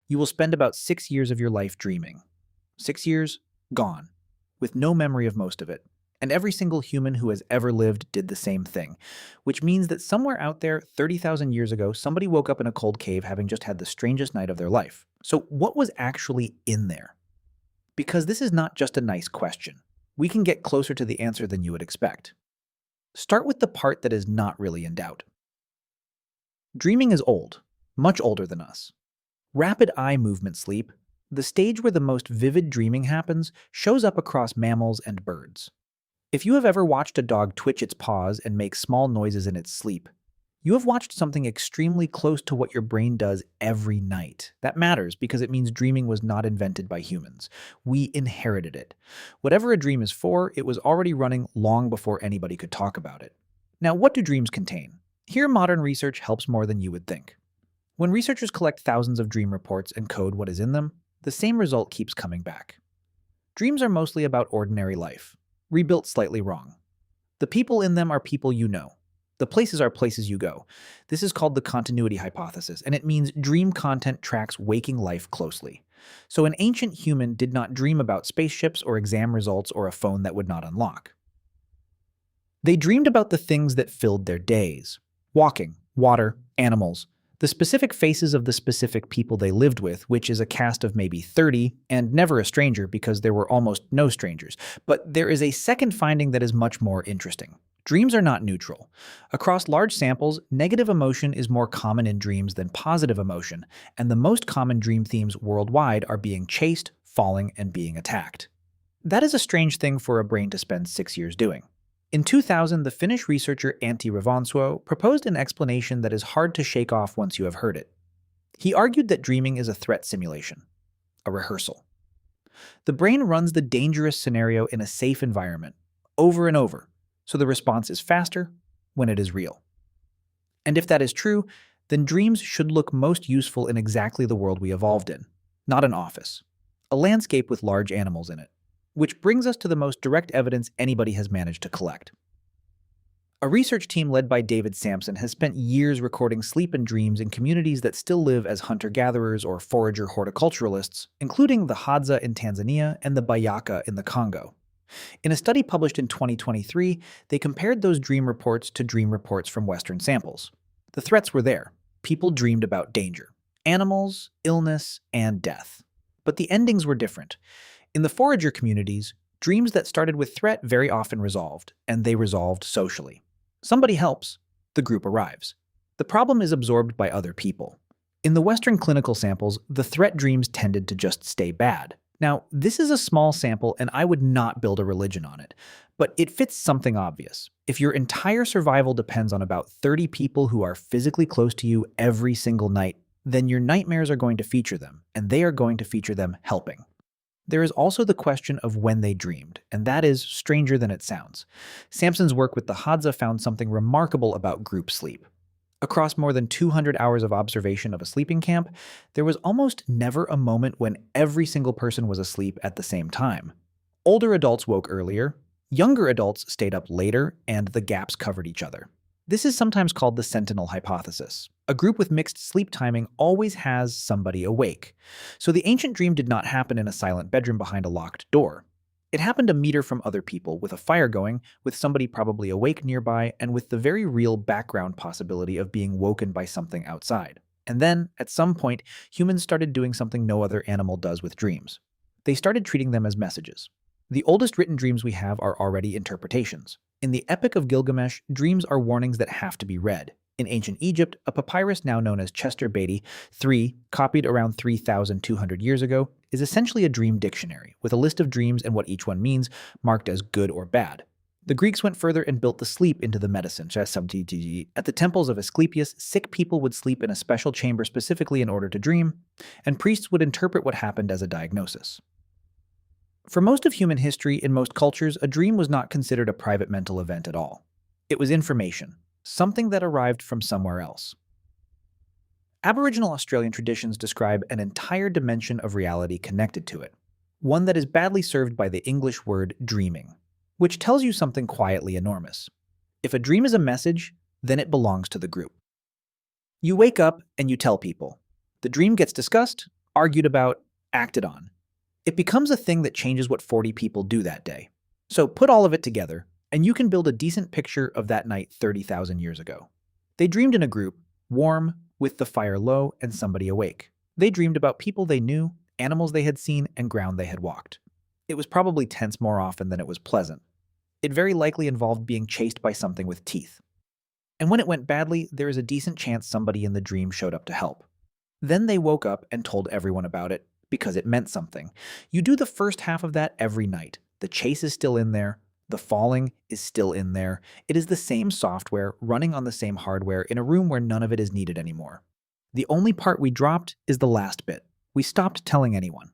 You will spend about 6 years of your life dreaming. 6 years, gone, with no memory of most of it. And every single human who has ever lived did the same thing, which means that somewhere out there, 30,000 years ago, somebody woke up in a cold cave having just had the strangest night of their life. So, what was actually in there? Because this is not just a nice question. We can get closer to the answer than you would expect. Start with the part that is not really in doubt. Dreaming is old, much older than us. Rapid eye movement sleep, the stage where the most vivid dreaming happens, shows up across mammals and birds. If you have ever watched a dog twitch its paws and make small noises in its sleep, you have watched something extremely close to what your brain does every night. That matters because it means dreaming was not invented by humans. We inherited it. Whatever a dream is for, it was already running long before anybody could talk about it. Now, what do dreams contain? Here, modern research helps more than you would think. When researchers collect thousands of dream reports and code what is in them, the same result keeps coming back. Dreams are mostly about ordinary life, rebuilt slightly wrong. The people in them are people you know. The places are places you go. This is called the continuity hypothesis, and it means dream content tracks waking life closely. So an ancient human did not dream about spaceships or exam results or a phone that would not unlock. They dreamed about the things that filled their days: walking, water, animals, the specific faces of the specific people they lived with, which is a cast of maybe 30, and never a stranger because there were almost no strangers. But there is a second finding that is much more interesting. Dreams are not neutral. Across large samples, negative emotion is more common in dreams than positive emotion, and the most common dream themes worldwide are being chased, falling, and being attacked. That is a strange thing for a brain to spend 6 years doing. In 2000, the Finnish researcher Antti Revonsuo proposed an explanation that is hard to shake off once you have heard it. He argued that dreaming is a threat simulation, a rehearsal. The brain runs the dangerous scenario in a safe environment, over and over, so the response is faster when it is real. And if that is true, then dreams should look most useful in exactly the world we evolved in, not an office, a landscape with large animals in it. Which brings us to the most direct evidence anybody has managed to collect. A research team led by David Sampson has spent years recording sleep and dreams in communities that still live as hunter-gatherers or forager horticulturalists, including the Hadza in Tanzania and the Bayaka in the Congo. In a study published in 2023, they compared those dream reports to dream reports from Western samples. The threats were there. People dreamed about danger, animals, illness, and death. But the endings were different. In the forager communities, dreams that started with threat very often resolved, and they resolved socially. Somebody helps, the group arrives. The problem is absorbed by other people. In the Western clinical samples, the threat dreams tended to just stay bad. Now, this is a small sample, and I would not build a religion on it, but it fits something obvious. If your entire survival depends on about 30 people who are physically close to you every single night, then your nightmares are going to feature them, and they are going to feature them helping. There is also the question of when they dreamed, and that is stranger than it sounds. Sampson's work with the Hadza found something remarkable about group sleep. Across more than 200 hours of observation of a sleeping camp, there was almost never a moment when every single person was asleep at the same time. Older adults woke earlier, younger adults stayed up later, and the gaps covered each other. This is sometimes called the sentinel hypothesis. A group with mixed sleep timing always has somebody awake. So the ancient dream did not happen in a silent bedroom behind a locked door. It happened a meter from other people, with a fire going, with somebody probably awake nearby, and with the very real background possibility of being woken by something outside. And then, at some point, humans started doing something no other animal does with dreams. They started treating them as messages. The oldest written dreams we have are already interpretations. In the Epic of Gilgamesh, dreams are warnings that have to be read. In ancient Egypt, a papyrus now known as Chester Beatty III, copied around 3,200 years ago, is essentially a dream dictionary, with a list of dreams and what each one means, marked as good or bad. The Greeks went further and built the sleep into the medicine. At the temples of Asclepius, sick people would sleep in a special chamber specifically in order to dream, and priests would interpret what happened as a diagnosis. For most of human history, in most cultures, a dream was not considered a private mental event at all. It was information, something that arrived from somewhere else. Aboriginal Australian traditions describe an entire dimension of reality connected to it, one that is badly served by the English word dreaming, which tells you something quietly enormous. If a dream is a message, then it belongs to the group. You wake up and you tell people. The dream gets discussed, argued about, acted on. It becomes a thing that changes what 40 people do that day. So put all of it together, and you can build a decent picture of that night 30,000 years ago. They dreamed in a group, warm, with the fire low and somebody awake. They dreamed about people they knew, animals they had seen, and ground they had walked. It was probably tense more often than it was pleasant. It very likely involved being chased by something with teeth. And when it went badly, there is a decent chance somebody in the dream showed up to help. Then they woke up and told everyone about it, because it meant something. You do the first half of that every night. The chase is still in there. The falling is still in there. It is the same software running on the same hardware in a room where none of it is needed anymore. The only part we dropped is the last bit. We stopped telling anyone.